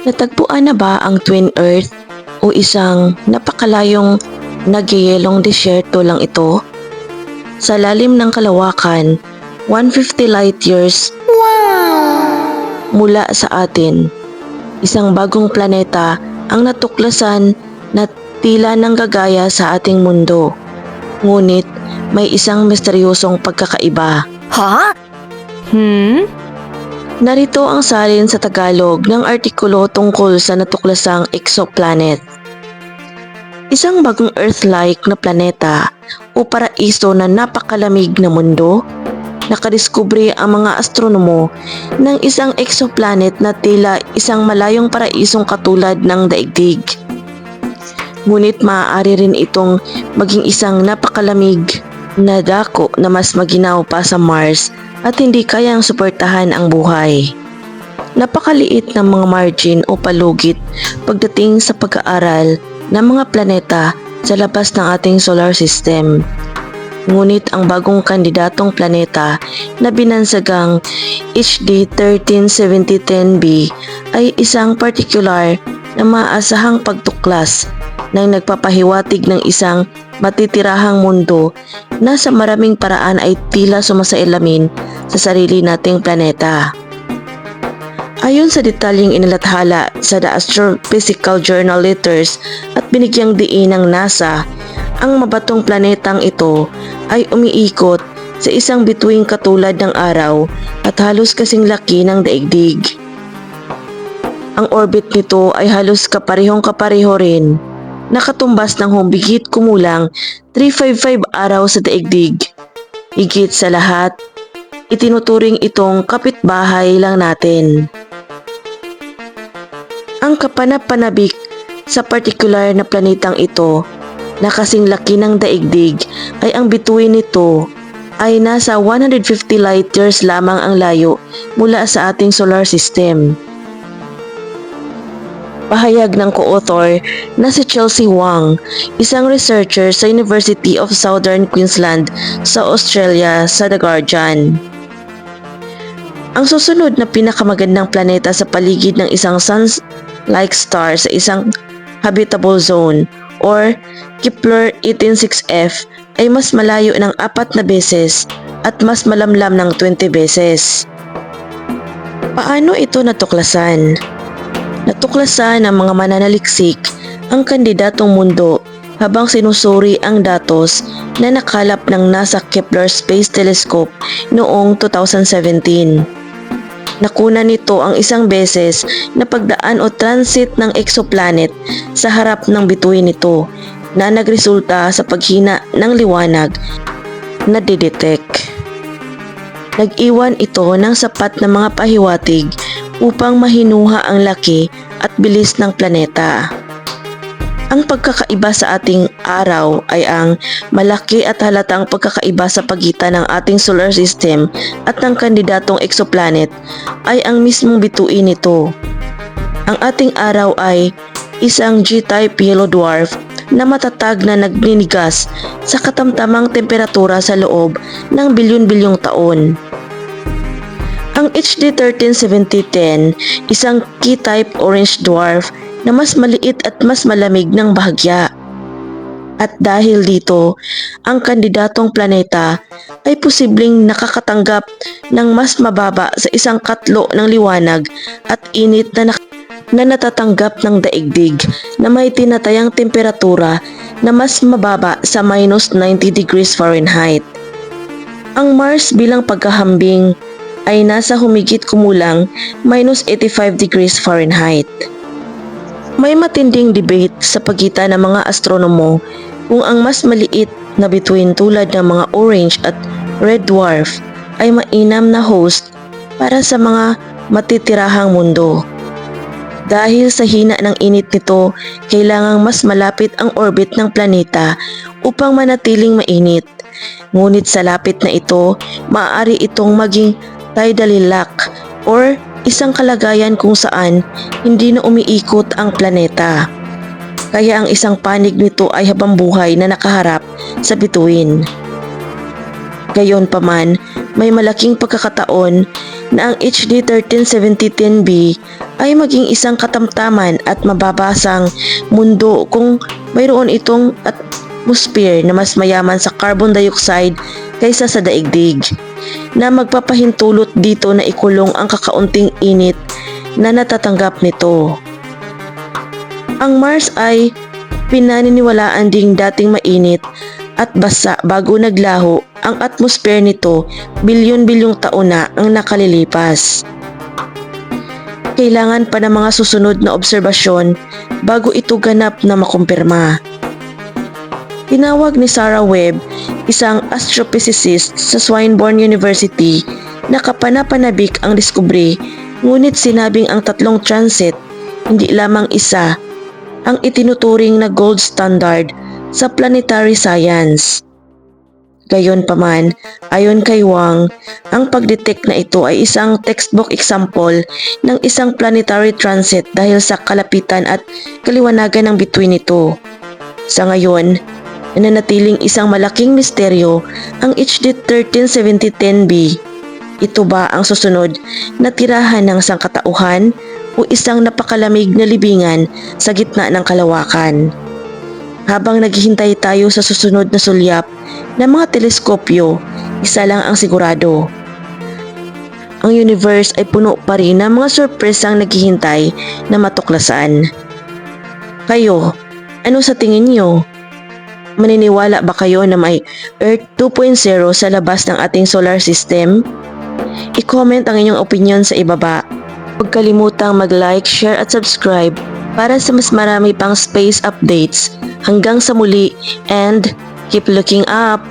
Natagpuan na ba ang Twin Earth o isang napakalayong nagyayelong disyerto lang ito? Sa lalim ng kalawakan, 150 light years mula sa atin, isang bagong planeta ang natuklasan na tila nanggagaya sa ating mundo. Ngunit may isang misteryosong pagkakaiba. Ha? Narito ang salin sa Tagalog ng artikulo tungkol sa natuklasang exoplanet. Isang bagong Earth-like na planeta o paraiso na napakalamig na mundo. Nakadiskubre ang mga astronomo ng isang exoplanet na tila isang malayong paraisong katulad ng daigdig. Ngunit maaari rin itong maging isang napakalamig na dako na mas maginaw pa sa Mars at hindi kayang suportahan ang buhay. Napakaliit ng mga margin o palugit pagdating sa pag-aaral ng mga planeta sa labas ng ating solar system. Ngunit ang bagong kandidatong planeta na binansagang HD 137010b ay isang partikular na maasahang pagtuklas na nagpapahiwatig ng isang matitirahang mundo na sa maraming paraan ay tila sumasailamin sa sarili nating planeta. Ayon sa detalyeng inilathala sa The Astrophysical Journal Letters at binigyang diin ng NASA, ang mabatong planetang ito ay umiikot sa isang bituing katulad ng araw at halos kasing laki ng daigdig. Ang orbit nito ay halos kaparehong-kapareho rin, nakatumbas ng humigit kumulang 355 araw sa daigdig. Higit sa lahat, itinuturing itong kapitbahay lang natin. Ang kapanap-panabik sa partikular na planetang ito na kasing laki ng daigdig ay ang bituin nito ay nasa 150 light years lamang ang layo mula sa ating solar system. Pahayag ng co-author na si Chelsea Wang, isang researcher sa University of Southern Queensland sa Australia sa The Guardian. Ang susunod na pinakamagandang planeta sa paligid ng isang sun-like star sa isang habitable zone or Kepler 186f ay mas malayo ng 4 na beses at mas malamlam ng 20 beses. Paano ito natuklasan? Natuklasan ng mga mananaliksik ang kandidatong mundo habang sinusuri ang datos na nakalap ng NASA Kepler Space Telescope noong 2017. Nakuna nito ang isang beses na pagdaan o transit ng exoplanet sa harap ng bituin nito na nagresulta sa paghina ng liwanag na didetect. Nag-iwan ito ng sapat na mga pahiwatig upang mahinuha ang laki at bilis ng planeta. Ang pagkakaiba sa ating araw ay ang malaki at halatang pagkakaiba sa pagitan ng ating solar system at ng kandidatong exoplanet ay ang mismong bituin nito. Ang ating araw ay isang G-type yellow dwarf na matatag na nagninigas sa katamtamang temperatura sa loob ng bilyon-bilyong taon. Ang HD 137010, isang K-type orange dwarf na mas maliit at mas malamig ng bahagya. At dahil dito, ang kandidatong planeta ay posibleng nakakatanggap ng mas mababa sa isang katlo ng liwanag at init na natatanggap ng daigdig na may tinatayang temperatura na mas mababa sa minus 90 degrees Fahrenheit. Ang Mars bilang pagkahambing ay nasa humigit kumulang minus 85 degrees Fahrenheit. May matinding debate sa pagitan ng mga astronomo kung ang mas maliit na bituin tulad ng mga orange at red dwarf ay mainam na host para sa mga matitirahang mundo. Dahil sa hina ng init nito, kailangang mas malapit ang orbit ng planeta upang manatiling mainit. Ngunit sa lapit na ito, maaari itong maging tidally lock or isang kalagayan kung saan hindi na umiikot ang planeta. Kaya ang isang panig nito ay habambuhay na nakaharap sa bituin. Gayonpaman, may malaking pagkakataon na ang HD 137010b ay maging isang katamtaman at mababasang mundo kung mayroon itong atmosphere na mas mayaman sa carbon dioxide kaysa sa daigdig, na magpapahintulot dito na ikulong ang kakaunting init na natatanggap nito. Ang Mars ay pinaniniwalaan ding dating mainit at basa bago naglaho ang atmosphere nito bilyon-bilyong taon na ang nakalilipas. Kailangan pa ng mga susunod na obserbasyon bago ito ganap na makumpirma. Tinawag ni Sarah Webb, isang astrophysicist sa Swinburne University, na kapanapanabik ang diskubre, ngunit sinabing ang tatlong transit, hindi lamang isa, ang itinuturing na gold standard sa planetary science. Gayunpaman, ayon kay Wang, ang pagdetect na ito ay isang textbook example ng isang planetary transit dahil sa kalapitan at kaliwanagan ng bituin nito. Sa ngayon, nananatiling isang malaking misteryo ang HD 137010b. Ito ba ang susunod na tirahan ng sangkatauhan o isang napakalamig na libingan sa gitna ng kalawakan? Habang naghihintay tayo sa susunod na sulyap ng mga teleskopyo, isa lang ang sigurado. Ang universe ay puno pa rin ng mga sorpresang naghihintay na matuklasan. Kayo, ano sa tingin niyo? Maniniwala ba kayo na may Earth 2.0 sa labas ng ating solar system? I-comment ang inyong opinion sa ibaba. Huwag kalimutang mag-like, share at subscribe para sa mas marami pang space updates. Hanggang sa muli, and keep looking up!